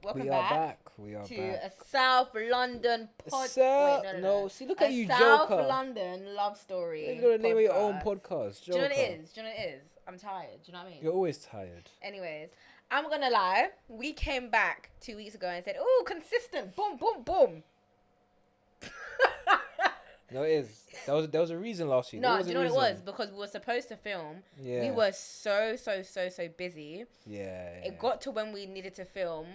Welcome We are back. back. We are to back. a South London No, see, look a at you, South Joker. London love story. You're gonna name your own podcast. podcast, Do you know Joker. what it is? Do you know what it is? I'm tired. Do you know what I mean? You're always tired. Anyways, I'm gonna lie. We came back 2 weeks ago and said, "Oh, consistent, boom, boom, boom." No, it is. There was a reason last week. No, What do you know the what it reason? was? Because we were supposed to film. Yeah. We were so busy. Yeah. It got to when we needed to film.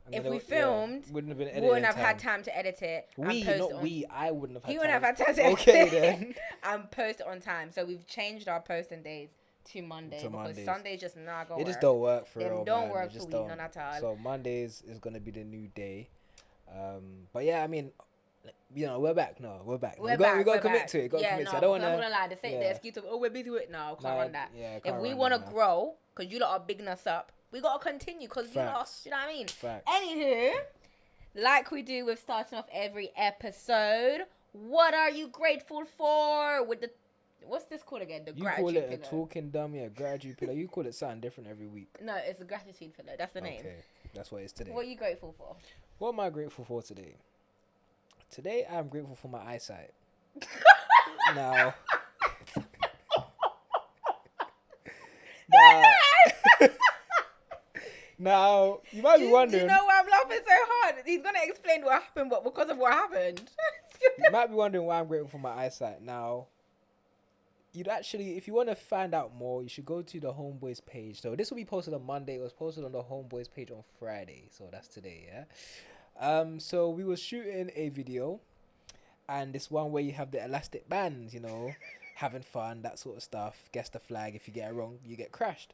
And If then we it- filmed, wouldn't have been We editing wouldn't have time. had time to edit it. We, and post not it on. we. I wouldn't have had He time. wouldn't have had time to Okay, edit then. and post it on time. So we've changed our posting days to Monday because Mondays. Sundays just not gonna It work. just don't work for Them real, don't man. work It just for we, don't. none at all. So Mondays is gonna be the new day. But yeah, I mean, we're back. No, we're back. We're we got back, we got we're to commit back. to it. Got to Yeah, commit no, to it. I don't because I'm want gonna lie. The yeah. excuse of we're busy with no, can't run that. Yeah, If can't we run want to that, man. grow, because you lot are bigging us up, we gotta continue. Because you lot, Facts. you know what I mean. Facts. Anywho, like we do with starting off every episode, what are you grateful for? With the what's this called again? The You gratitude call it a pillow. talking dummy, a gratitude pillow. You call it something different every week. No, it's the gratitude pillow. That's the name. Okay, that's what it is today. What are you grateful for? What am I grateful for today? Today, I'm grateful for my eyesight. now, now, now, you might be Do wondering. you know why I'm laughing so hard? He's gonna explain what happened, but because of what happened. You might be wondering why I'm grateful for my eyesight. Now, you'd actually, if you want to find out more, you should go to the Homeboys page. So this will be posted on Monday. It was posted on the Homeboys page on Friday. So that's today, yeah. So we were shooting a video, and this one where you have the elastic bands, having fun, that sort of stuff. Guess the flag. If you get it wrong, you get crashed.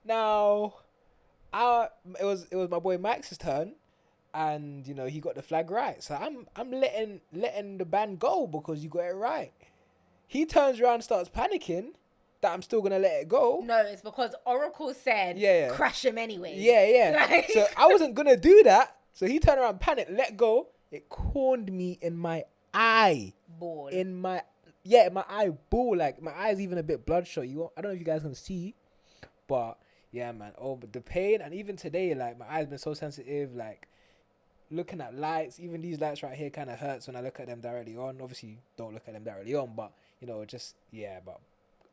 Now, it was my boy Max's turn. And he got the flag right, so I'm letting the band go because you got it right. He turns around and starts panicking that I'm still gonna let it go. No, it's because Oracle said crash him anyway. Yeah. Like- So I wasn't gonna do that. So he turned around, panicked, let go. It corned me in my eye. Ball. In my eyeball. Like my eye's even a bit bloodshot. I don't know if you guys can see, but yeah, man. Oh, but the pain, and even today, like my eyes been so sensitive, like. Looking at lights, even these lights right here kind of hurts when I look at them directly on. Obviously, don't look at them directly on, but but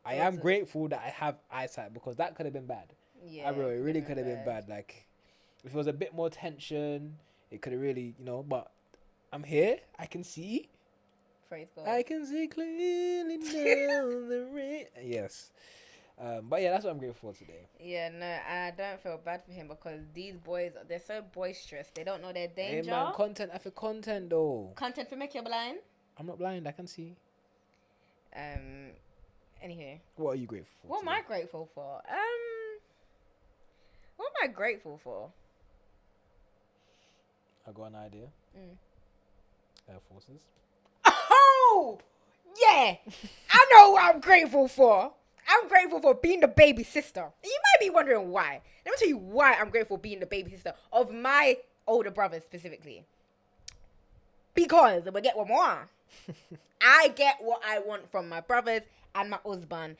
I am grateful that I have eyesight because that could have been bad. Yeah, it really could have been bad. Like, if it was a bit more tension, it could have really, but I'm here. I can see. Praise God. I can see clearly now the rain. Yes. But yeah, that's what I'm grateful for today. Yeah, no, I don't feel bad for him because these boys, they're so boisterous. They don't know their danger. Hey man, content after content though. Content for make you blind. I'm not blind. I can see. Anywho. What are you grateful for? What am today? I grateful for? What am I grateful for? I got an idea. Air Forces. Oh, yeah. I know what I'm grateful for. I'm grateful for being the baby sister. You might be wondering why. Let me tell you why I'm grateful for being the baby sister of my older brother specifically. Because we get one more. I get what I want from my brothers and my husband.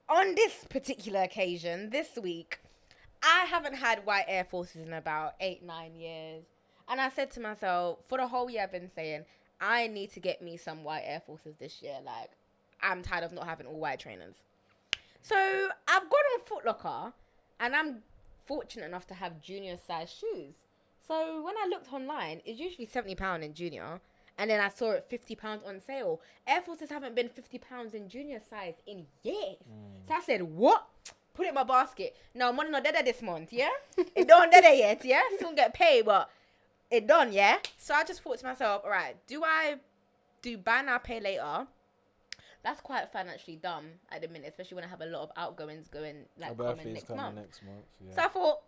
On this particular occasion, this week, I haven't had white Air Forces in about 8-9 years. And I said to myself, for the whole year I've been saying, I need to get me some white Air Forces this year. Like, I'm tired of not having all white trainers. So I've gone on Foot Locker, and I'm fortunate enough to have junior size shoes. So when I looked online, it's usually £70 in junior, and then I saw it £50 on sale. Air Forces haven't been £50 in junior size in years. So I said, what? Put it in my basket. No, money not dead this month, yeah? It don't dead yet, yeah? Still get paid, but it done, yeah? So I just thought to myself, all right, do I do buy now, pay later? That's quite financially dumb at the minute, especially when I have a lot of outgoings coming next month. Yeah. So I thought,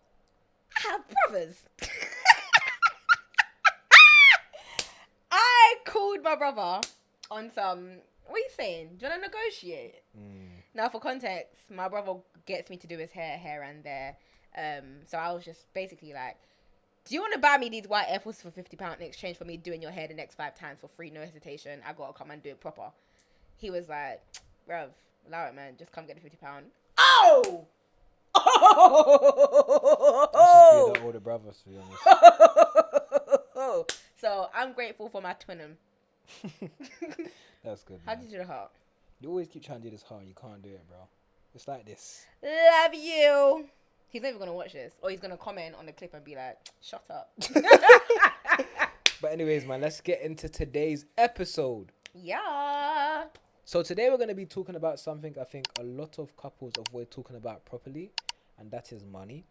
I have brothers. I called my brother on some, what are you saying? Do you want to negotiate? Now, for context, my brother gets me to do his hair and there. So I was just basically like, do you want to buy me these white Air Forces for £50 in exchange for me doing your hair the next 5 times for free, no hesitation? I got to come and do it proper. He was like, bruv, allow it, man. Just come get the £50. Oh! That's just being an older brothers, to be honest. So I'm grateful for my twinning. That's good. How Man. did you do the heart? You always keep trying to do this hard. You can't do it, bro. It's like this. Love you. He's not even gonna watch this, or he's gonna comment on the clip and be like, "Shut up." But anyways, man, let's get into today's episode. Yeah. So today we're going to be talking about something I think a lot of couples avoid talking about properly, and that is money.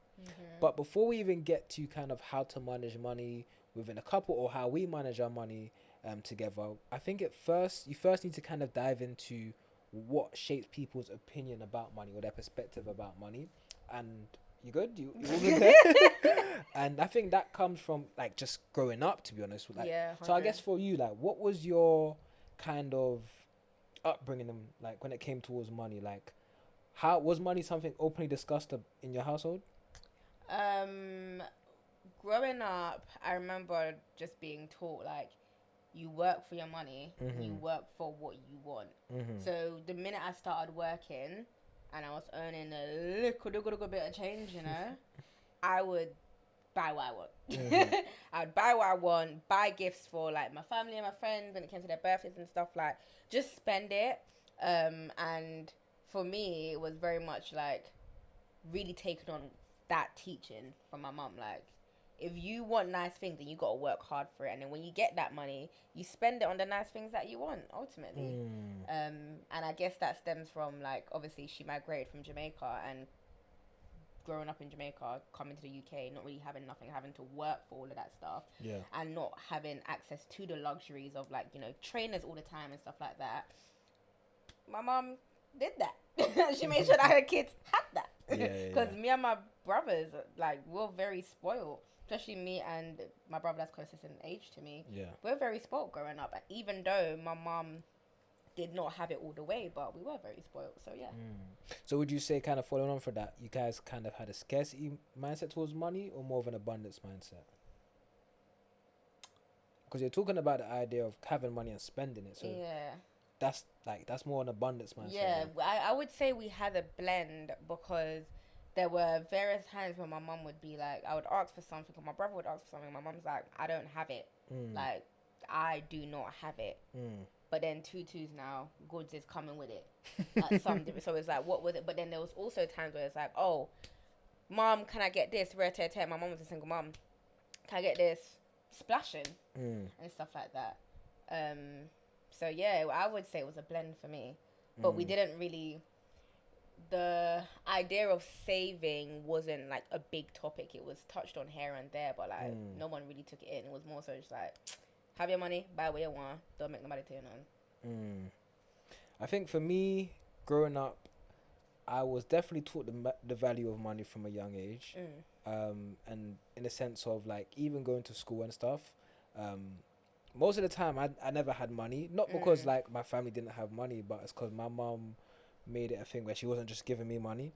But before we even get to kind of how to manage money within a couple or how we manage our money together, I think you first need to kind of dive into what shapes people's opinion about money or their perspective about money. And you good? You all good there? And I think that comes from like just growing up, to be honest. Like, Yeah. so I guess for you, like, what was your kind of upbringing, like when it came towards money? Like, how was money something openly discussed in your household? Growing up, I remember just being taught like, you work for your money, you work for what you want. So the minute I started working and I was earning a little bit of change, you know, I would buy what I want. I would buy what I want, buy gifts for like my family and my friends when it came to their birthdays and stuff, like just spend it. And for me, it was very much like really taking on that teaching from my mum. Like, if you want nice things, then you got to work hard for it. And then when you get that money, you spend it on the nice things that you want, ultimately. And I guess that stems from, like, obviously she migrated from Jamaica, and growing up in Jamaica, coming to the UK, not really having nothing, having to work for all of that stuff. Yeah. And not having access to the luxuries of, like, you know, trainers all the time and stuff like that. My mum did that. She made sure that her kids had that. Because me and my brothers, like, we're very spoiled. Especially me and my brother that's closest in age to me. Yeah. We're very spoiled growing up. Even though my mum did not have it all the way, but we were very spoiled. So, yeah. So would you say, kind of following on for that, you guys kind of had a scarcity mindset towards money or more of an abundance mindset? Because you're talking about the idea of having money and spending it. So yeah. That's more an abundance mindset. Yeah, I would say we had a blend, because there were various times when my mum would be like, I would ask for something, or my brother would ask for something. My mum's like, I don't have it. Like, I do not have it. But then tutus now, goods is coming with it. So it's like, what was it? But then there was also times where it's like, oh, mom, can I get this? My mum was a single mum. Can I get this? Splashing and stuff like that. So yeah, I would say it was a blend for me. But we didn't really... The idea of saving wasn't like a big topic. It was touched on here and there, but like no one really took it in. It was more so just like, have your money, buy what you want, don't make nobody tell you none. I think for me, growing up, I was definitely taught the value of money from a young age. And in the sense of like even going to school and stuff, most of the time I never had money. Not because like my family didn't have money, but it's because my mum made it a thing where she wasn't just giving me money.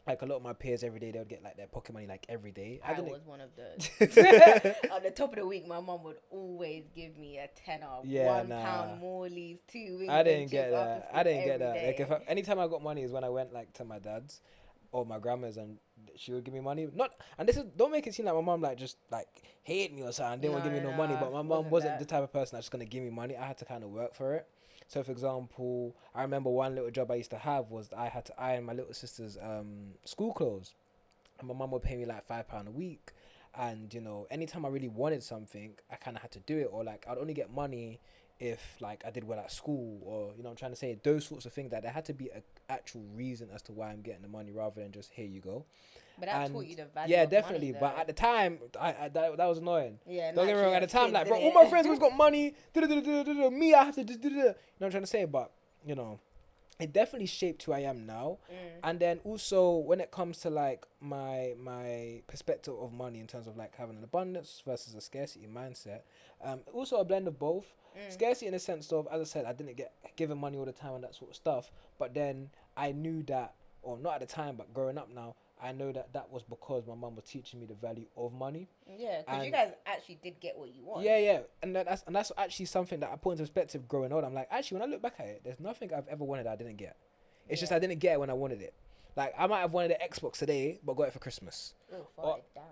Like a lot of my peers every day, they would get like their pocket money like every day. I was one of those. At the top of the week, my mum would always give me a tenner, £1 more leave, 2 weeks. I didn't get that. Like anytime I got money is when I went like to my dad's or my grandma's, and she would give me money. Don't make it seem like my mum like just like hated me or something, didn't want to give me no money. But my mum wasn't the type of person that's just gonna give me money. I had to kind of work for it. So, for example, I remember one little job I used to have was I had to iron my little sister's school clothes. And my mum would pay me like £5 a week. And, you know, anytime I really wanted something, I kind of had to do it. Or, like, I'd only get money if, like, I did well at school. Or, you know, I'm trying to say those sorts of things. That there had to be an actual reason as to why I'm getting the money rather than just, here you go. But that taught you the value of definitely. Money, but at the time, that was annoying. Yeah, don't get me wrong. At the time, like, bro, all my friends always got money. Me, I have to just do. You know what I'm trying to say? But you know, it definitely shaped who I am now. And then also when it comes to like my perspective of money in terms of like having an abundance versus a scarcity mindset, also a blend of both. Scarcity in the sense of, as I said, I didn't get given money all the time and that sort of stuff. But then I knew that, or not at the time, but growing up now, I know that was because my mum was teaching me the value of money. Yeah, because you guys actually did get what you want. Yeah, and that's actually something that I put into perspective growing on. I'm like, actually, when I look back at it, there's nothing I've ever wanted that I didn't get. It's just I didn't get it when I wanted it. Like, I might have wanted an Xbox today, but got it for Christmas. Oh, damn.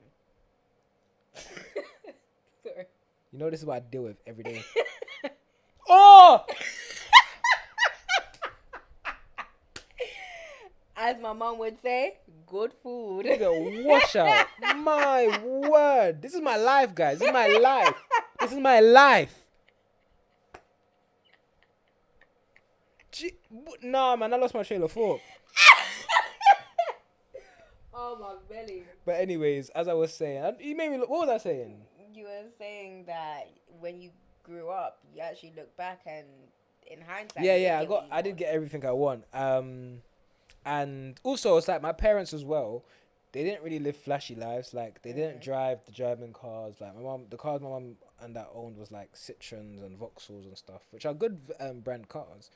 You know, this is what I deal with every day. Oh! As my mom would say, good food. Nigga, wash out. My word. This is my life, guys. This is my life. This is my life. Nah, man, I lost my trail of thought. Oh, my belly. But anyways, as I was saying, you made me look. What was I saying? You were saying that when you grew up, you actually look back and in hindsight. you Yeah. didn't get what you I did want. get everything I want. And also it's like my parents as well. They didn't really live flashy lives. Like they didn't drive the German cars. Like the cars my mum and dad owned was like Citroens and Vauxhalls and stuff, which are good brand cars.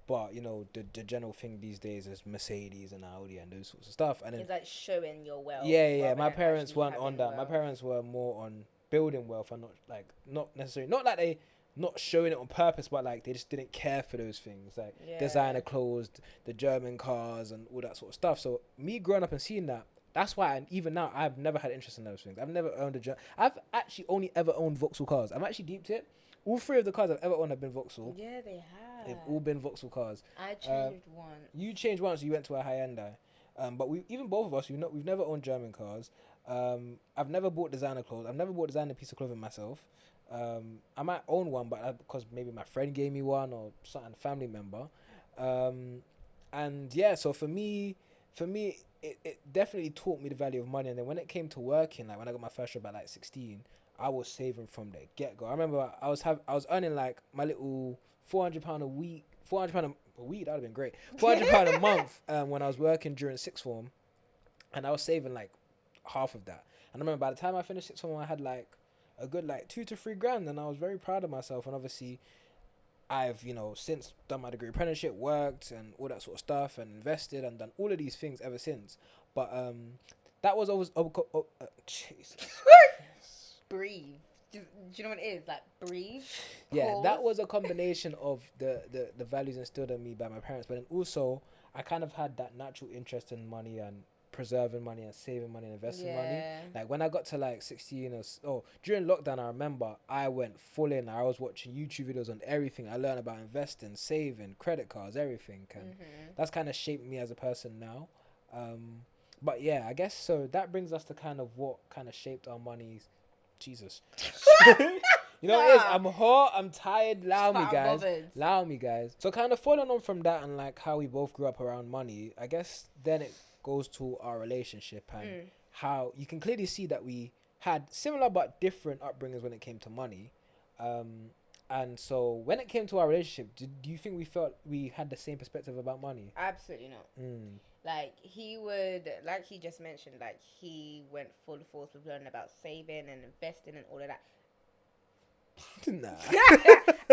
But you know the general thing these days is Mercedes and Audi and those sorts of stuff. And then It's like showing your wealth. yeah. rather My than parents actually weren't on having that. My wealth. parents were more on building wealth and not necessarily not like they not showing it on purpose, but like they just didn't care for those things like Yeah. designer clothes, the German cars, and all that sort of stuff. So me growing up and seeing that, that's why, and even now, I've never had interest in those things. I've never owned I've actually only ever owned Vauxhall cars. I've actually deeped it. All three of the cars I've ever owned have been Vauxhall. Yeah, they have. They've all been Vauxhall cars. I changed one. You changed once. You went to a Hyundai. But even both of us, we've never owned German cars. I've never bought designer clothes. I've never bought designer piece of clothing myself. I might own one, but because maybe my friend gave me one or something, family member. And yeah, so for me, it definitely taught me the value of money. And then when it came to working, like when I got my first job at like 16, I was saving from the get go. I remember I was earning like my little £400 a week, £400 a week. That'd have been great. £400 a month when I was working during sixth form, and I was saving like half of that. And I remember by the time I finished sixth form, I had like a good like 2 to 3 grand, and I was very proud of myself. And obviously, I've since done my degree apprenticeship, worked and all that sort of stuff, and invested and done all of these things ever since. But that was always Jesus. Breathe. Do you know what it is? Like breathe. Yeah, Pause. that was a combination of the values instilled in me by my parents, but then also I kind of had that natural interest in money and preserving money and saving money and investing money. Yeah. Like when I got to like 16 during lockdown, I remember I went full in. I was watching YouTube videos on everything. I learned about investing, saving, credit cards, everything, and that's kind of shaped me as a person now. But yeah, I guess so. That brings us to kind of what kind of shaped our monies. Jesus. You know what it is? I'm hot, I'm tired. Allow me, guys. So kind of following on from that and like how we both grew up around money, I guess then it goes to our relationship and how you can clearly see that we had similar but different upbringings when it came to money. And so when it came to our relationship, do you think we felt we had the same perspective about money? Absolutely not. Like he would, like he just mentioned, like he went full force with learning about saving and investing and all of that. Nah.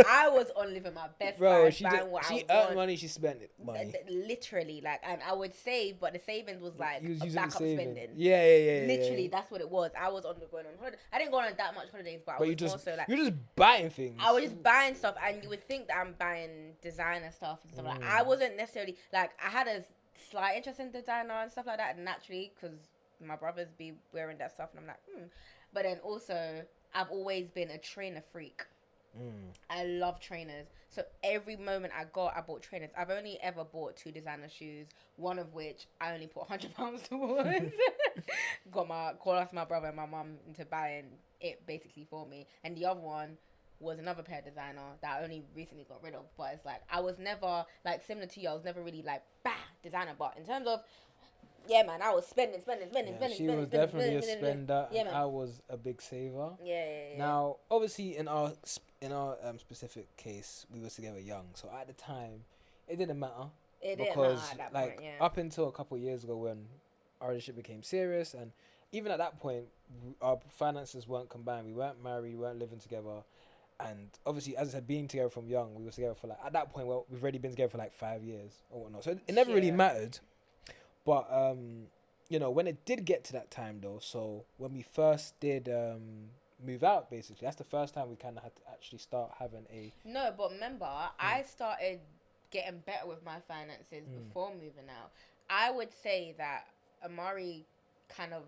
I was on living my best Bro, life. she I earned money, she spent it money. Literally, like, and I would save, but the savings was like You was a using backup saving. spending. Yeah. Literally, that's what it was. I was going on holiday. I didn't go on that much holidays, but I was you're also like, just buying things. I was just buying stuff, and you would think that I'm buying designer stuff and stuff like that. I wasn't necessarily like, I had a slight interest in designer and stuff like that naturally because my brothers be wearing that stuff, and I'm like, But then also, I've always been a trainer freak. I love trainers. So every moment I bought trainers. I've only ever bought 2 designer shoes, one of which I only put £100 towards. Asked my brother and my mum into buying it basically for me. And the other one was another pair of designer that I only recently got rid of. But it's like, I was never, like, similar to you, I was never really like, designer. But in terms of, yeah, man, I was spending. She was definitely a spender, yeah, and man. I was a big saver. Yeah. Now, obviously, in our specific case, we were together young, so at the time, it didn't matter. It didn't because matter at that like point, yeah. up until a couple of years ago when our relationship became serious, and even at that point, our finances weren't combined. We weren't married. We weren't living together. And obviously, as I said, being together from young, we were together for like, at that point, well, we've already been together for like 5 years or whatnot. So it never really mattered. But, when it did get to that time though, so when we first did move out, basically, that's the first time we kind of had to actually start having a... No, but remember, I started getting better with my finances before moving out. I would say that Amari kind of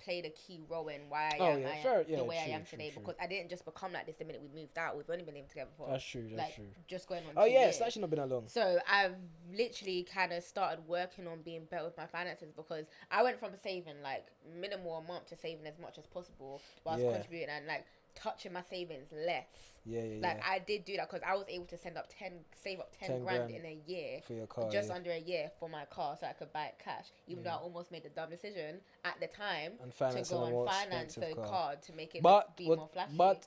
played a key role in why Oh, I am, yeah, I am fair- yeah, the way I true, am true, today, true. because I didn't just become like this the minute we moved out. We've only been living together for That's true. That's like true. just going on Oh 2 yeah, years. it's actually not been that long. So I've literally kind of started working on being better with my finances, because I went from saving like minimal amount to saving as much as possible whilst Yeah. contributing, and like touching my savings less. Yeah, yeah, Like yeah. I did do that because I was able to save up 10 grand in a year, For your car, just yeah. under a year for my car, so I could buy it cash. Even though I almost made the dumb decision at the time And to finance go a more and finance expensive a car. card to make it But be more flashy. but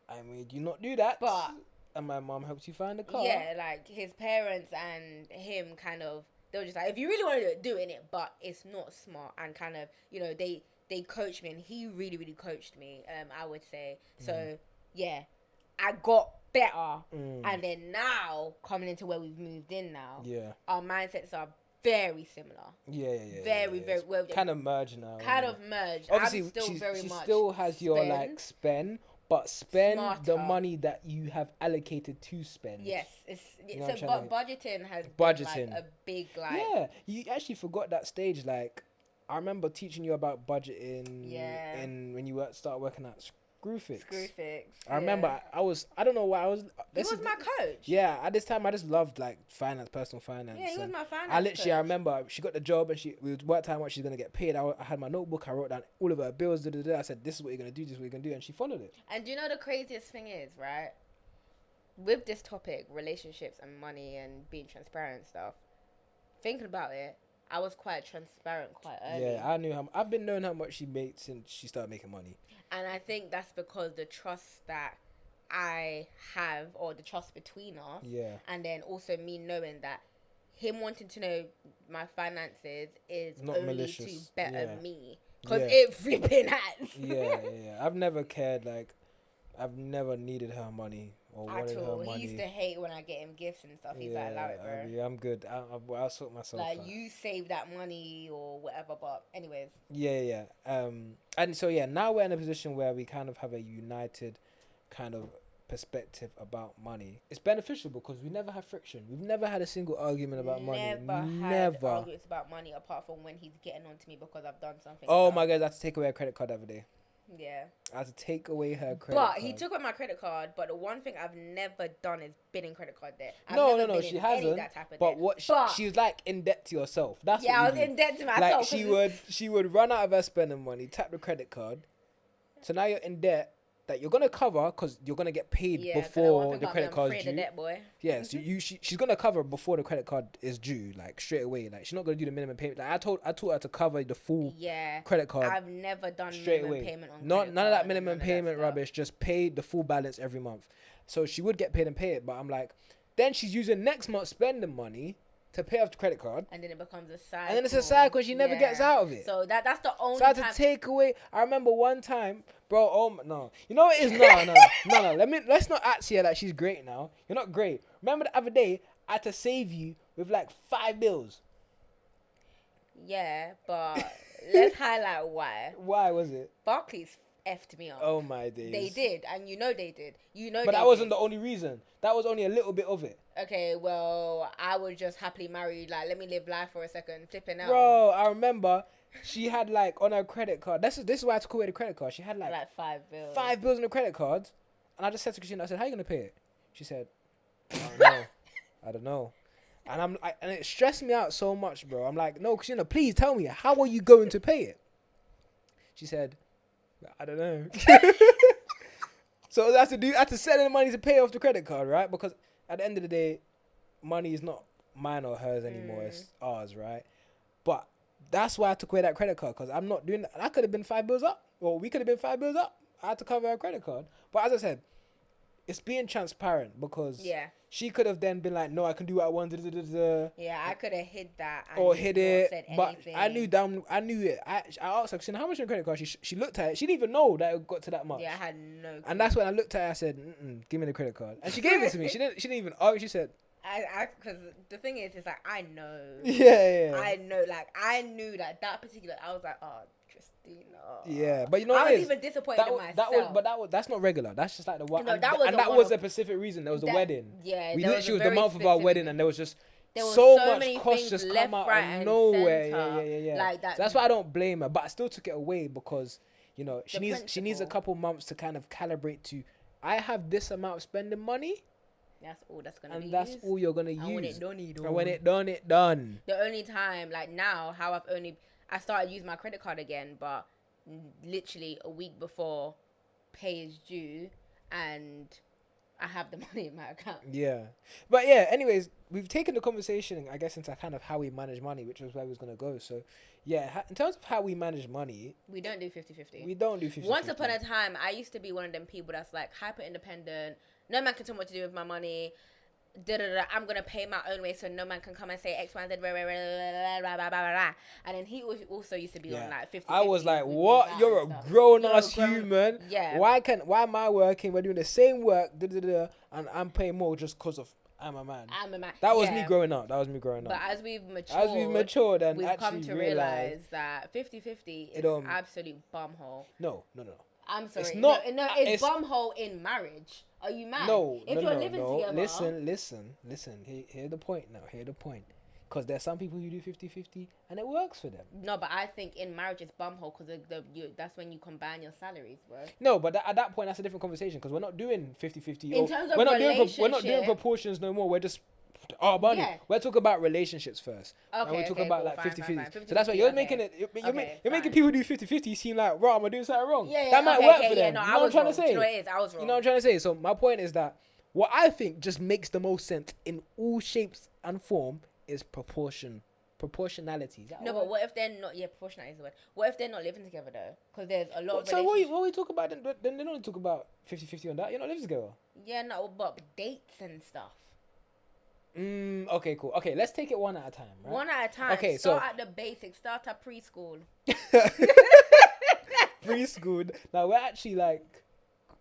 I made you not do that. But- and my mom helped you find a car. yeah, like his parents and him kind of, they were just like, if you really want to do it, but it's not smart, and kind of, you know, they coached me, and he really, really coached me, I would say. So yeah, I got better, and then now coming into where we've moved in now, Yeah. our mindsets are very similar, Yeah. very, very well, Kind of merged now. kind yeah. of merged. Obviously, I'm still she very much still has your like spend, but spend the Smarter. money that you have allocated to spend. Yes, it's know so. what I'm trying But budgeting has Budgeting. been like a big like. Yeah, you actually forgot that stage. Like, I remember teaching you about budgeting. Yeah. In when you started working at Screwfix. Screwfix. I remember I don't know why I was. He was my coach. Yeah, at this time I just loved like finance, personal finance. Yeah, he was and my finance I literally, I coach. remember she got the job and we worked out how much she's gonna get paid. I had my notebook. I wrote down all of her bills. I said, "This is what you're gonna do. This is what you're gonna do," and she followed it. And do you know the craziest thing is, right? With this topic, relationships and money and being transparent and stuff, thinking about it, I was quite transparent quite early. Yeah, I knew I've been knowing how much she made since she started making money. And I think that's because the trust that I have, or the trust between us, Yeah. and then also me knowing that him wanting to know my finances is Not only malicious. to better Yeah. me. Because Yeah. it flipping has. Yeah. I've never cared. Like, I've never needed her money or At wanted her all. money. He used to hate when I get him gifts and stuff. He's like, allow it, bro. Yeah, I'm good. I'll sort myself Like, out. you save that money or whatever. But anyways, Yeah. And so now we're in a position where we kind of have a united kind of perspective about money. It's beneficial because we never have friction. We've never had a single argument about money. had arguments about money apart from when he's getting on to me because I've done something. Oh dumb. my God, I had to take away her credit card the other day. Yeah. I had to take away her credit But card. he took away my credit card. But the one thing I've never done is been in credit card debt. I've No, never been she in any of hasn't. that type of But debt. what But- she's like in debt to yourself. That's yeah, I what was you do. in debt to myself. Like 'cause she would run out of her spending money, tap the credit card. So now you're in debt that you're gonna cover because you're gonna get paid yeah, 'cause before one the thing about me, credit I'm card's afraid due. of debt, boy. Yeah, so she's gonna cover before the credit card is due, like straight away. Like she's not gonna do the minimum payment. Like I taught her to cover the full Yeah. credit card I've never done straight minimum away. payment on Not credit none of card that and minimum none of that payment stuff. rubbish. Just pay the full balance every month. So she would get paid and pay it, but I'm like, then she's using next month's spending money to pay off the credit card. And then it becomes a cycle. And then it's a cycle. She never gets out of it. So that's the only So I had time. to take away. I remember one time, bro. No, you know what it is. No. Let's not act here like she's great now. You're not great. Remember the other day, I had to save you with like 5 bills. Yeah, but let's highlight why. Why was it? Barclays effed me up. Oh my days. They did, and you know they did. You know, But they that wasn't did. the only reason. That was only a little bit of it. Okay, well, I was just happily married. Like, let me live life for a second. Flipping out. Bro, I remember she had like on her credit card. This is why I took away the credit card. She had like Like 5 bills. 5 bills on the credit card, and I just said to Christina, I said, "How you gonna pay it?" She said, "I don't know. I don't know." And and it stressed me out so much, bro. I'm like, "No, Christina, please tell me, how are you going to pay it?" She said, "I don't know." So I had to send in the money to pay off the credit card, right? Because at the end of the day, money is not mine or hers anymore. It's ours, right? But that's why I took away that credit card, because I'm not doing that. I could have been 5 bills up, or we could have been 5 bills up. I had to cover her credit card. But as I said, it's being transparent, because Yeah. she could have then been like, "No, I can do what I want." Yeah, I could have hid that. And Or just hid not it, said but anything. I knew it. I asked her, Christina, "How much on your credit card?" She looked at it. She didn't even know that it got to that much. Yeah, I had no clue. And that's when I looked at her. I said, "Give me the credit card," and she gave it to me. She didn't even argue. She said, Because the thing is, it's like, I know. "Yeah." I know, like, I knew that particular, I was like, oh, Christina. Yeah, but you know I what was it is? even disappointed in myself. That's not regular. That's just like the one. No, and that was and a that was one-off. a specific reason. There was a That- wedding. yeah, We there literally was the very month of our specific- wedding, and there was just There were so so much many costs things just left, come out right, of and nowhere. center, Yeah. like that. So that's why I don't blame her, but I still took it away because she The needs a principle. couple months to kind of calibrate to. I have this amount of spending money, That's all that's gonna be and that's used. all you're gonna And when use. it done, it And when done. it done, it done. The only time, like now, how I started using my credit card again, but literally a week before pay is due, and I have the money in my account. Yeah, but yeah. Anyways, we've taken the conversation, I guess, into kind of how we manage money, which was where we was gonna go. So, yeah, in terms of how we manage money, We don't do 50-50. we don't do 50. Once upon a time, I used to be one of them people that's like hyper independent. No man can tell me what to do with my money. I'm gonna pay my own way, so no man can come and say X, Y, Z, blah, blah, blah, blah, blah, blah, blah, blah. And then he also used to be on like 50. I was like, "What? You're a grown ass human. Yeah. Why am I working? We're doing the same work, and I'm paying more just because of I'm a man." I'm a man. That was Yeah. me growing up. But as we've matured, and we've actually come to realize that 50-50 is absolute bumhole. No. I'm sorry. It's not. No, it's bumhole in marriage. Are you mad? If you're living together. Listen. Hear the point now. Hear the point. Because there's some people who do 50-50 and it works for them. No, but I think in marriage it's bumhole because that's when you combine your salaries, bro. No, but at that point that's a different conversation because we're not doing 50-50. In terms of we're not relationship, doing proportions no more. We're just money. Yeah. We're talking about relationships first. Okay, and we're talking about cool, like fine, 50-50. fine. So that's why you're 50-50, making okay. it. You're making Fine. people who do 50-50 seem like, right, I'm doing something wrong. Yeah, that might okay, work okay, for them. No, you know what I'm trying to say? Do you know what it is? I was wrong. You know what I'm trying to say? So my point is that what I think just makes the most sense in all shapes and form is proportionality. No, but what if they're not? Yeah, proportionality is the word. What if they're not living together though? Because there's a lot of. So what we talk about then they don't talk about 50-50 on that. You're not living together. Yeah, no, but dates and stuff. Okay, cool. Okay, let's take it one at a time, right? One at a time. Okay, start at the basics. Start at preschool. Preschool. Now we're actually like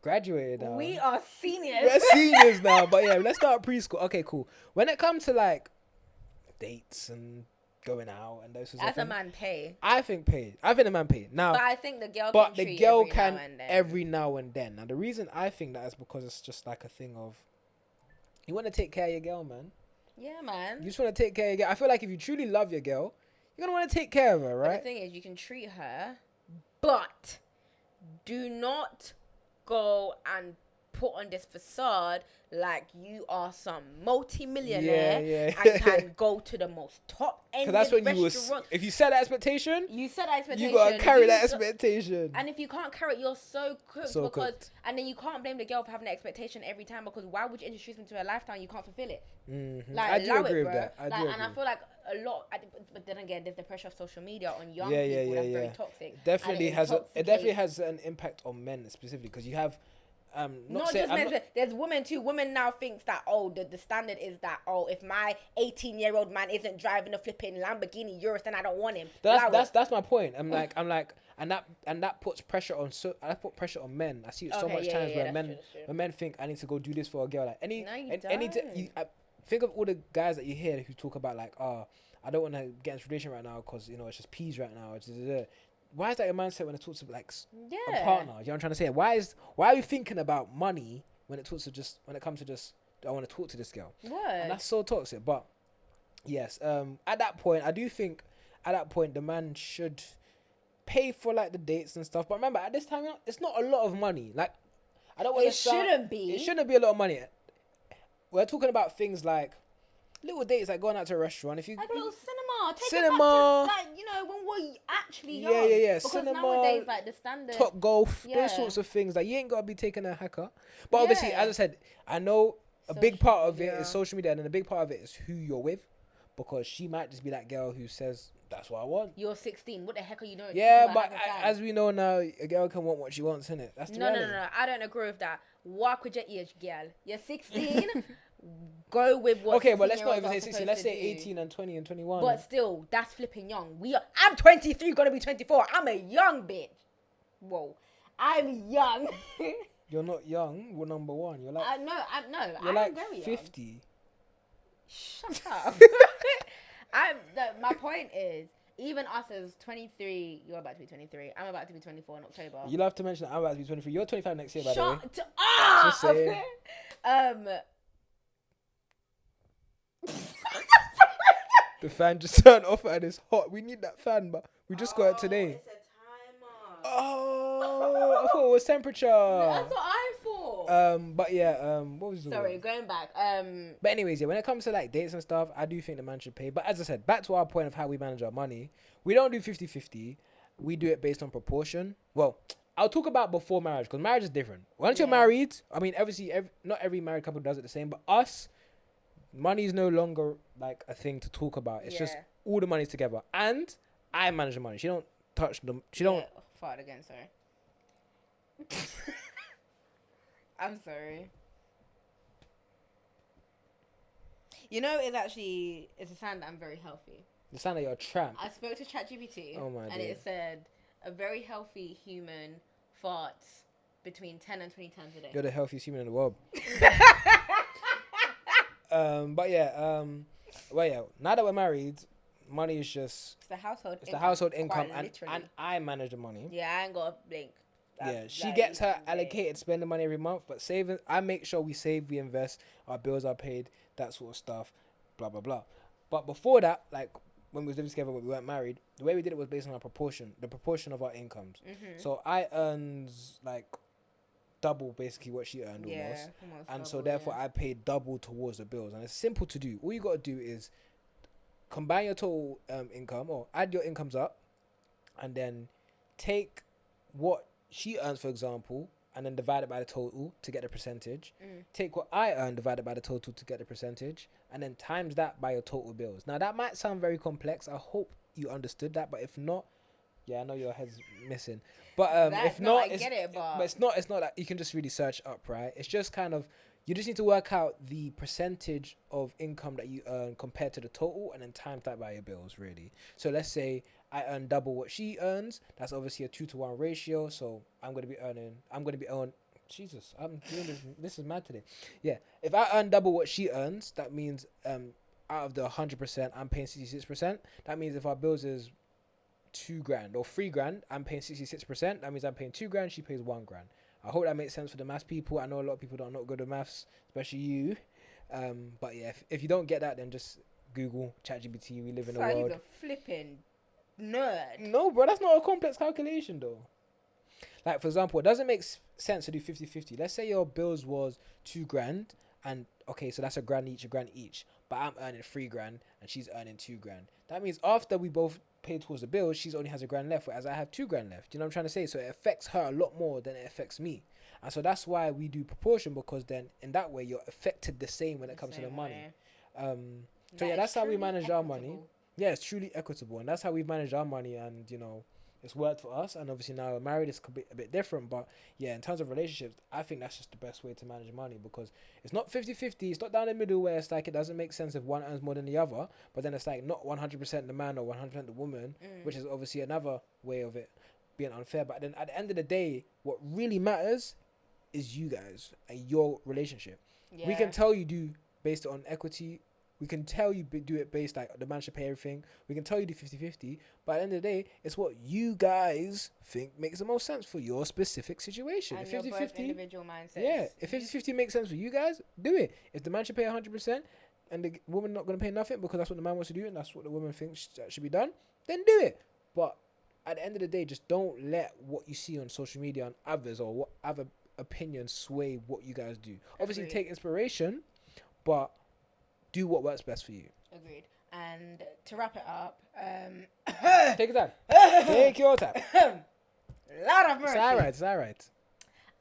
graduated now. We are seniors. We're seniors now, but yeah, let's start preschool. Okay, cool. When it comes to like dates and going out and those sorts of As a things, man, pay. I think the man paid. Now, But I think the girl. but can the treat girl every can now and then. every now and then. Now the reason I think that is because it's just like a thing of you want to take care of your girl, man. Yeah, man. You just want to take care of your girl. I feel like if you truly love your girl, you're gonna want to take care of her, But right? the thing is, you can treat her, but do not go and put on this facade like you are some multi-millionaire and can go to the most top end Because that's when restaurant. if you set that expectation, You set that expectation. you gotta carry that expectation. And if you can't carry it, you're so cooked So because, cooked. and then you can't blame the girl for having the expectation every time because why would you introduce me to a lifetime you can't fulfill it? Mm-hmm. Like, I do allow agree it, with bro. that. I do And agree. I feel like a lot, but then again, there's the pressure of social media on young Yeah, people that's yeah. very toxic. Definitely And it definitely has an impact on men specifically because you have Not just men. There's women too. Women now thinks that the standard is that if my 18-year-old man isn't driving a flipping Lamborghini Urus, then I don't want him. That's my point. I'm like, and that puts pressure on men. I see it so much times where men think I need to go do this for a girl. Like think of all the guys that you hear who talk about like, I don't want to get into a relationship right now because it's just peas right now. Why is that your mindset when it talks to like a partner? You know what I'm trying to say? Why are we thinking about money when it comes to just I want to talk to this girl? What? And that's so toxic. But yes, at that point, I do think the man should pay for like the dates and stuff. But remember, at this time, it's not a lot of money. Like I don't want to. It shouldn't be. It shouldn't be a lot of money. We're talking about things like little dates, like going out to a restaurant. If you like a little cinema. Take cinema. it back to, like, when we're actually young. Yeah. Because Cinema, nowadays, like the standard. Top golf, Yeah. those sorts of things. Like you ain't gotta be taking a hacker. But obviously, as I said, I know a big part of it is social media, and then a big part of it is who you're with, because she might just be that girl who says that's what I want. You're 16. What the heck are you doing? Yeah, but as we know now, a girl can want what she wants, innit? That's the reality. No. I don't agree with that. Walk with your age, girl. You're 16. Go with what. Okay, but let's not even say 16. supposed Let's to say do. 18 and 20 and 21. But still, that's flipping young. I'm 23, gonna be 24. I'm a young bitch. Whoa, I'm young. You're not young. We're number one. You're like I'm like very 50. young. Shut up. My point is, even us as 23, you're about to be 23. I'm about to be 24 in October. You love to mention that I'm about to be 23. You're 25 next year, by the way. Just saying. The fan just turned off and it's hot. We need that fan, but we just got it today. It's a timer. Oh, I thought it was temperature. That's what I thought. But yeah, what was the Sorry, word? going back. But anyways, yeah, when it comes to like dates and stuff, I do think the man should pay. But as I said, back to our point of how we manage our money, we don't do 50-50. We do it based on proportion. Well, I'll talk about before marriage because marriage is different. Once you're Yeah. married, I mean, obviously, not every married couple does it the same. But us, money is no longer like a thing to talk about. It's just Yeah. all the money's together, and I manage the money. She don't touch them. She don't. Yeah, fart again. Sorry. I'm sorry. You know, it's a sign that I'm very healthy. You sound like you're a tramp. I spoke to ChatGPT, Oh my and dear. it said a very healthy human farts between 10 and 20 times a day. You're the healthiest human in the world. But yeah, well yeah. Now that we're married, money is just It's the household. the household income, quite and literally. I manage the money. Yeah, I ain't got a blink. Yeah, she gets her allocated spending money every month, but saving, I make sure we save, we invest, our bills are paid, that sort of stuff, blah blah blah. But before that, like when we was living together, but we weren't married, the way we did it was based on the proportion of our incomes. Mm-hmm. So I earned like double basically what she earned almost. And so therefore I paid double towards the bills, and it's simple to do. All you got to do is combine your total income, or add your incomes up, and then take what she earns, for example, and then divide it by the total to get the percentage. Take what I earn, divide it by the total to get the percentage, and then times that by your total bills. Now that might sound very complex. I hope you understood that, but if not, yeah, I know your head's missing. But if not, I get it, but it's not that you can just really search up, right? It's just kind of, you just need to work out the percentage of income that you earn compared to the total, and then times that by your bills, really. So let's say I earn double what she earns. That's obviously a 2-to-1 ratio. So I'm gonna be earning. Jesus, I'm doing this. This is mad today. Yeah, if I earn double what she earns, that means out of the 100%, I'm paying 66%. That means if our bills is $2,000 or $3,000, I'm paying 66%. That means I'm paying $2,000. She pays $1,000. I hope that makes sense for the maths people. I know a lot of people are not good at maths, especially you. But yeah, if you don't get that, then just Google ChatGPT. We live in a Sorry, world. he's a flipping nerd. No, bro, that's not a complex calculation though. Like for example, it doesn't make sense to do 50-50. Let's say your bills was $2,000, and okay, so that's a grand each. But I'm earning $3,000 and she's earning $2,000. That means after we both pay towards the bills, she's only has $1,000 left, whereas I have $2,000 left. You know what I'm trying to say? So it affects her a lot more than it affects me. And so that's why we do proportion, because then in that way you're affected the same when it comes to the money. So yeah, that's how we manage our money. Yeah, it's truly equitable, and that's how we've managed our money, and you know, it's worked for us. And obviously now we're married, it's a bit different, but yeah, in terms of relationships, I think that's just the best way to manage money, because it's not 50-50, it's not down the middle where it's like it doesn't make sense if one earns more than the other, but then it's like not 100% the man or 100% the woman, which is obviously another way of it being unfair. But then at the end of the day, what really matters is you guys and your relationship. Yeah. We can tell you do based on equity. We can tell you do it based like the man should pay everything. We can tell you do 50-50. But at the end of the day, it's what you guys think makes the most sense for your specific situation. And If you're both 50-50, individual mindsets. yeah, if 50-50 makes sense for you guys, do it. If the man should pay 100% and the woman not going to pay nothing because that's what the man wants to do and that's what the woman thinks that should be done, then do it. But at the end of the day, just don't let what you see on social media and others or what other opinions sway what you guys do. Obviously, Agreed. take inspiration, but do what works best for you. Agreed. And to wrap it up, Take your time. Take your time. lot of mercy. It's all right.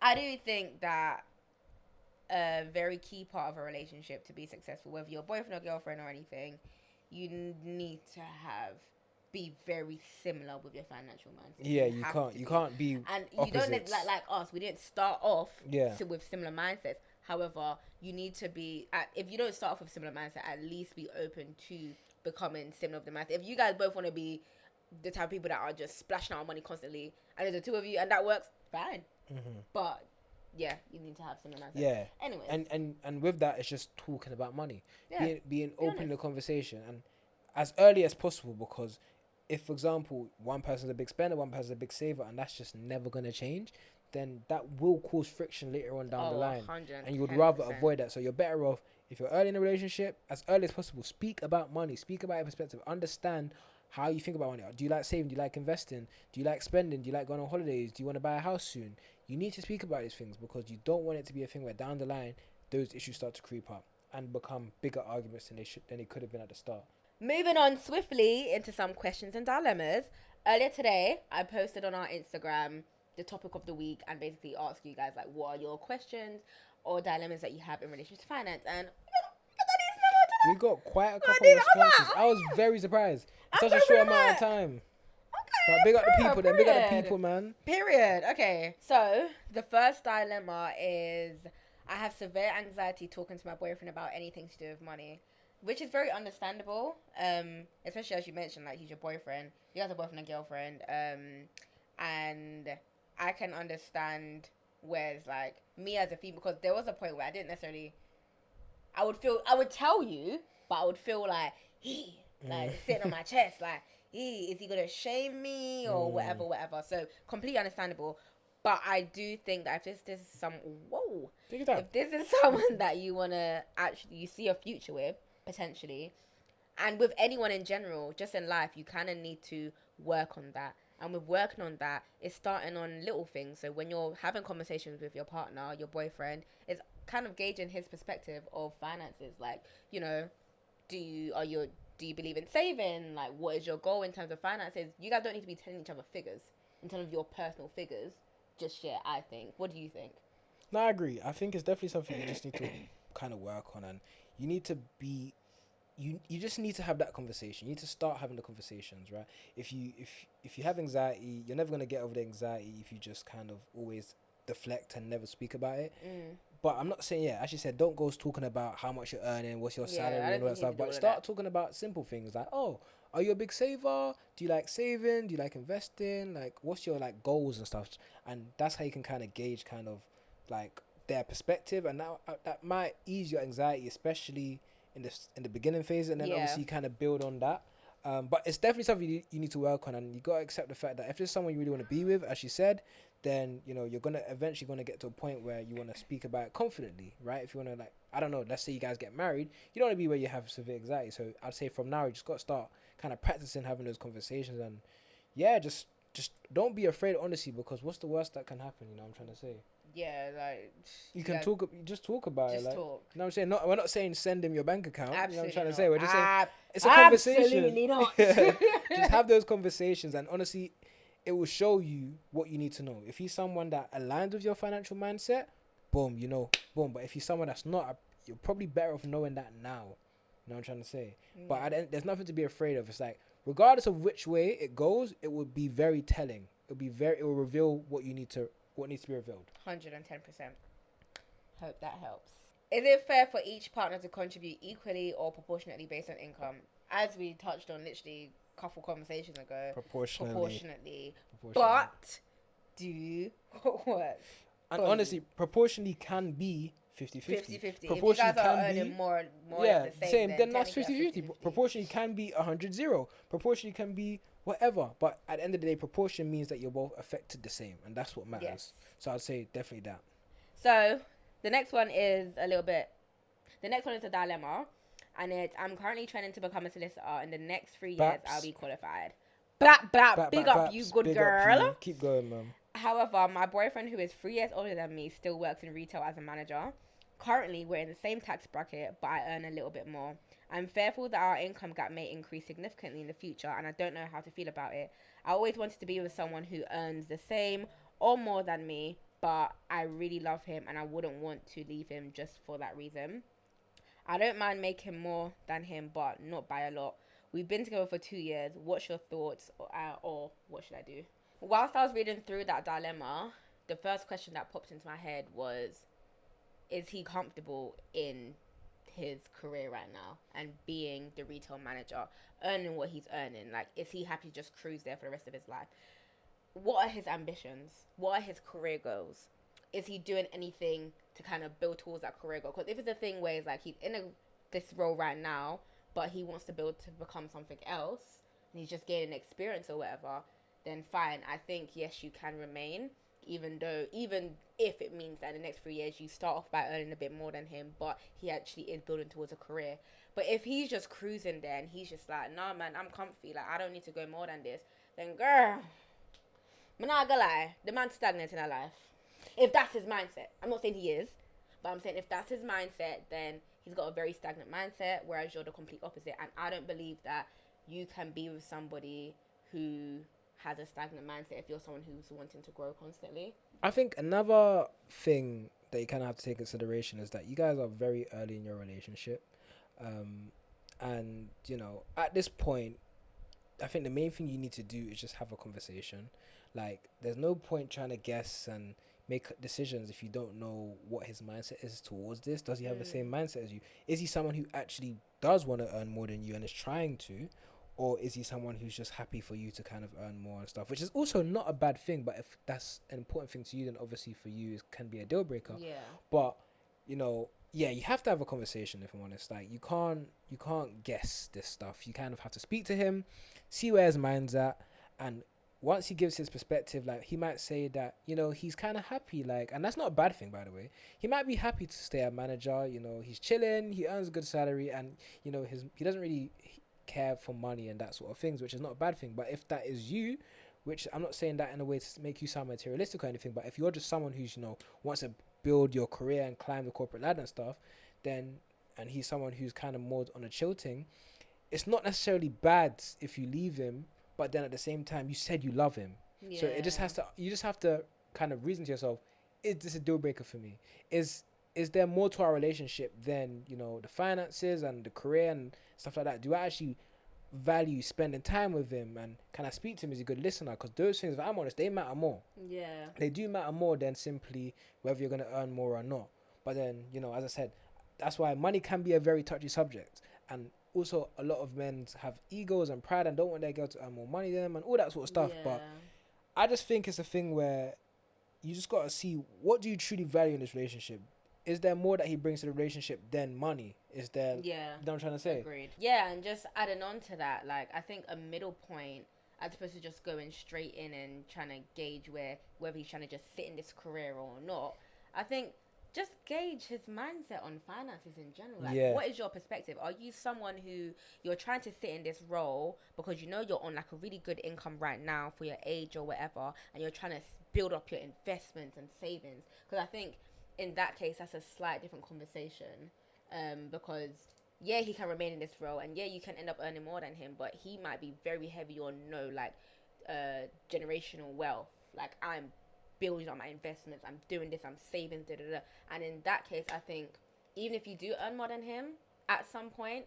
I do think that a very key part of a relationship to be successful, whether you're boyfriend or girlfriend or anything, you need to be very similar with your financial mindset. Yeah, you have can't. to You be. can't be And you don't opposites. like us. We didn't start off Yeah. with similar mindsets. However, you need to be if you don't start off with similar mindset, at least be open to becoming similar with the mindset. If you guys both want to be the type of people that are just splashing out money constantly, and there's the two of you, and that works, fine. But yeah, you need to have similar mindset. Yeah. Anyway. And with that, it's just talking about money. Yeah. Being Be open in honest. the conversation and as early as possible, because if, for example, one person's a big spender, one person's a big saver, and that's just never going to change, then that will cause friction later on down the line. 110%. And you would rather avoid that. So you're better off If you're early in a relationship, as early as possible, speak about money. Speak about your perspective. Understand how you think about money. Do you like saving? Do you like investing? Do you like spending? Do you like going on holidays? Do you want to buy a house soon? You need to speak about these things because you don't want it to be a thing where down the line those issues start to creep up and become bigger arguments than they could have been at the start. Moving on swiftly into some questions and dilemmas. Earlier today, I posted on our Instagram the topic of the week and basically asked you guys, like, what are your questions or dilemmas that you have in relation to finance? And We got quite a couple of responses. I was very surprised. In such a short amount of time. But big up the people then. Big up the people, man. Period. Okay. So, the first dilemma is I have severe anxiety talking to my boyfriend about anything to do with money, which is very understandable. Especially as you mentioned, like, he's your boyfriend. You guys are boyfriend and girlfriend. And I can understand where it's like me as a female, because there was a point where I didn't necessarily. I would tell you, but I would feel like like sitting on my chest, like is he gonna shame me or whatever. So completely understandable. But I do think that if this is someone that you wanna you see a future with potentially, and with anyone in general, just in life, you kind of need to work on that. And with working on that, it's starting on little things. So when you're having conversations with your partner, your boyfriend, it's kind of gauging his perspective of finances. Like, you know, do you believe in saving? Like, what is your goal in terms of finances? You guys don't need to be telling each other figures in terms of your personal figures just yet, I think. What do you think? No, I agree. I think it's definitely something you just need to kind of work on, and you need to be. You just need to have that conversation. You need to start having the conversations, right? If you have anxiety, you're never gonna get over the anxiety if you just kind of always deflect and never speak about it. But I'm not saying, as you said, don't go talking about how much you're earning, what's your salary and all that stuff. But start talking about simple things like, oh, are you a big saver? Do you like saving? Do you like investing? Like, what's your like goals and stuff? And that's how you can kind of gauge kind of like their perspective, and that might ease your anxiety, especially in the beginning phase, and then obviously kind of build on that. But it's definitely something you need to work on, and you got to accept the fact that if there's someone you really want to be with, as you said, then you're eventually gonna get to a point where you want to speak about it confidently, right? If you want to, like, I don't know, let's say you guys get married, you don't want to be where you have severe anxiety. So I'd say from now you just got to start kind of practicing having those conversations, and just don't be afraid, honestly, because what's the worst that can happen? You know what I'm trying to say? Yeah, like you can talk. Just talk about it. Like, talk. You know what I'm saying? We're not saying send him your bank account. Absolutely, you know what I'm trying not. to say? We're just saying it's a conversation. Absolutely not. Just have those conversations, and honestly, it will show you what you need to know. If he's someone that aligns with your financial mindset, boom, boom. But if he's someone that's not, you're probably better off knowing that now. You know what I'm trying to say? But there's nothing to be afraid of. It's like, regardless of which way it goes, it would be very telling. It will reveal what needs to be revealed. 110%. Hope that helps. Is it fair for each partner to contribute equally or proportionately based on income? As we touched on literally a couple conversations ago. Proportionately. But do what? And honestly, proportionally can be 50-50. 50-50. If you guys are earning more the same, then that's 50-50. Proportionally can be 100-0. Proportionally can be whatever. But at the end of the day, proportion means that you're both affected the same, and that's what matters. Yes. So I'd say definitely that. So the next one is a dilemma, and it's I'm currently training to become a solicitor. In the next 3 years, I'll be qualified. Big up, you good girl. Keep going, man. However, my boyfriend, who is 3 years older than me, still works in retail as a manager. Currently, we're in the same tax bracket, but I earn a little bit more. I'm fearful that our income gap may increase significantly in the future, and I don't know how to feel about it. I always wanted to be with someone who earns the same or more than me, but I really love him, and I wouldn't want to leave him just for that reason. I don't mind making more than him, but not by a lot. We've been together for 2 years. What's your thoughts, or what should I do? Whilst I was reading through that dilemma, the first question that popped into my head was, is he comfortable in his career right now and being the retail manager, earning what he's earning? Like, is he happy to just cruise there for the rest of his life? What are his ambitions? What are his career goals? Is he doing anything to kind of build towards that career goal? Because if it's a thing where it's like he's in this role right now, but he wants to build to become something else, and he's just gaining experience or whatever, then fine. I think, yes, you can remain, even if it means that in the next 3 years you start off by earning a bit more than him, but he actually is building towards a career. But if he's just cruising there and he's just like, nah, man, I'm comfy, like, I don't need to go more than this, then girl, I'm not gonna lie, the man's stagnant in our life. If that's his mindset. I'm not saying he is, but I'm saying if that's his mindset, then he's got a very stagnant mindset, whereas you're the complete opposite. And I don't believe that you can be with somebody who has a stagnant mindset if you're someone who's wanting to grow constantly. I think another thing that you kind of have to take consideration is that you guys are very early in your relationship. And, you know, at this point, I think the main thing you need to do is just have a conversation. Like, there's no point trying to guess and make decisions if you don't know what his mindset is towards this. Does he have the same mindset as you? Is he someone who actually does want to earn more than you and is trying to? Or is he someone who's just happy for you to kind of earn more and stuff? Which is also not a bad thing, but if that's an important thing to you, then obviously for you it can be a deal breaker. Yeah. But, you know, yeah, you have to have a conversation, if I'm honest. Like, you can't guess this stuff. You kind of have to speak to him, see where his mind's at, and once he gives his perspective, like, he might say that, you know, he's kind of happy, like, and that's not a bad thing, by the way. He might be happy to stay a manager, you know, he's chilling, he earns a good salary, and, you know, he doesn't really care for money and that sort of things, which is not a bad thing. But if that is you, which I'm not saying that in a way to make you sound materialistic or anything, but if you're just someone who's, you know, wants to build your career and climb the corporate ladder and stuff, then, and he's someone who's kind of more on a chill thing, it's not necessarily bad if you leave him, but then at the same time, you said you love him. Yeah. So you just have to kind of reason to yourself, is this a deal breaker for me? Is there more to our relationship than, you know, the finances and the career and stuff like that? Do I actually value spending time with him, and can I speak to him? Is he a good listener? Because those things, if I'm honest, they matter more. Yeah. They do matter more than simply whether you're going to earn more or not. But then, you know, as I said, that's why money can be a very touchy subject. And also, a lot of men have egos and pride and don't want their girl to earn more money than them and all that sort of stuff. Yeah. But I just think it's a thing where you just got to see, what do you truly value in this relationship? Is there more that he brings to the relationship than money? Is there... Yeah. You know what I'm trying to say? Agreed. Yeah, and just adding on to that, like, I think a middle point, as opposed to just going straight in and trying to gauge whether he's trying to just sit in this career or not, I think just gauge his mindset on finances in general. Like, what is your perspective? Are you someone who you're trying to sit in this role because you know you're on, like, a really good income right now for your age or whatever, and you're trying to build up your investments and savings? Because I think in that case, that's a slight different conversation, because he can remain in this role, and you can end up earning more than him, but he might be very heavy on generational wealth. Like, I'm building on my investments, I'm doing this, I'm saving, and in that case, I think even if you do earn more than him at some point,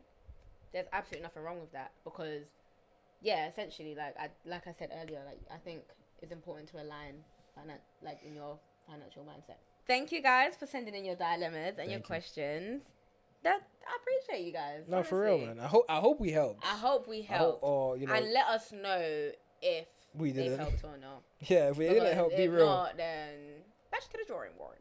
there's absolutely nothing wrong with that, because essentially, like I said earlier, like, I think it's important to align in your financial mindset. Thank you guys for sending in your dilemmas and your questions. I appreciate you guys. No, honestly. For real, man. I hope we helped. Or, you know, and let us know if they've helped or not. Yeah, if we didn't help, be real. If not, then back to the drawing board.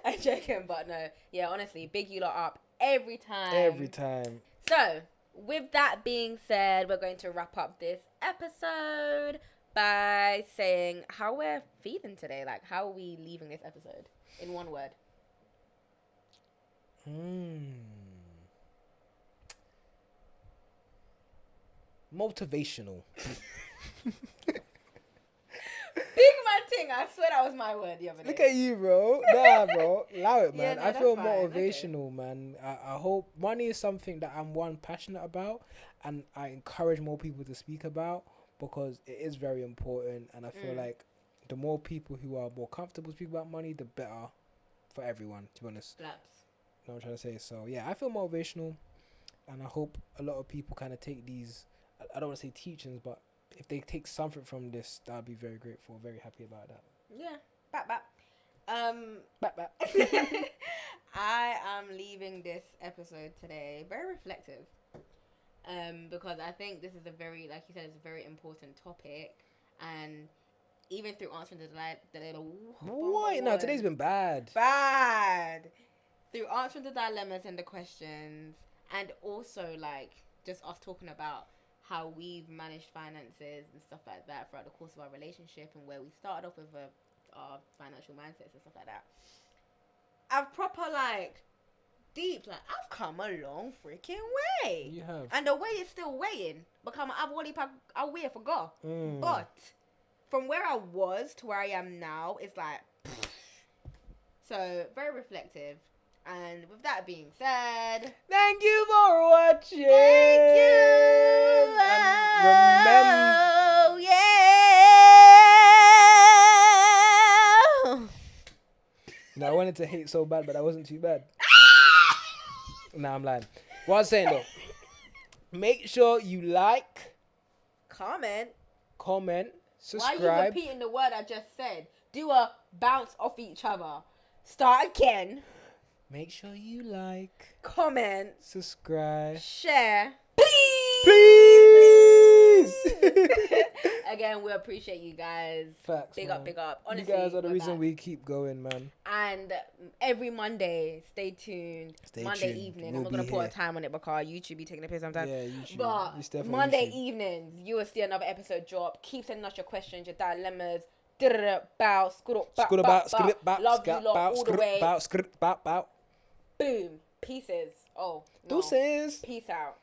I'm joking, but no. Yeah, honestly, big you lot up every time. Every time. So, with that being said, we're going to wrap up this episode by saying how we're feeling today. Like, how are we leaving this episode in one word? Motivational. Big man thing. I swear that was my word the other day. Look at you, bro. Nah, bro. Allow it, man. I feel motivational, okay. Man. I hope money is something that I'm passionate about, and I encourage more people to speak about, because it is very important, and I feel like the more people who are more comfortable speaking about money, the better for everyone, to be honest. Slaps. You know what I'm trying to say? So, yeah, I feel motivational, and I hope a lot of people kind of take these, I don't want to say teachings, but if they take something from this, I'll be very grateful, very happy about that. Yeah. Back. I am leaving this episode today very reflective. Because I think this is a very, like you said, it's a very important topic, and even through answering the little... What? No, today's been bad. Through answering the dilemmas and the questions, and also, like, just us talking about how we've managed finances and stuff like that throughout the course of our relationship, and where we started off with our financial mindsets and stuff like that. I've proper deep, I've come a long freaking way. You have. And the way is still weighing. Because I've already away for God. But from where I was to where I am now, it's so very reflective. And with that being said, thank you for watching. thank you. And remember. Oh, yeah. No, I wanted to hate so bad, but I wasn't too bad. Nah, I'm lying. What I was saying though, make sure you like, Comment. comment, Why are you subscribe. repeating the word I just said? Do a bounce off each other. Start again. Make sure you like, Comment. subscribe. Share. Please. Again, we appreciate you guys. Facts, Big man. up, big up. Honestly, you guys are the we're reason back. we keep going, man. And every Monday, stay tuned. Stay Monday tuned. evening. We'll I'm not gonna be put here. a time on it because YouTube be taking the piss sometimes. Yeah, you should. But It's definitely Monday YouTube. evenings, you will see another episode drop. Keep sending us your questions, your dilemmas. Bow, love you lot all the way. Bow. Boom. Pieces. Oh, no. Deuces. Peace out.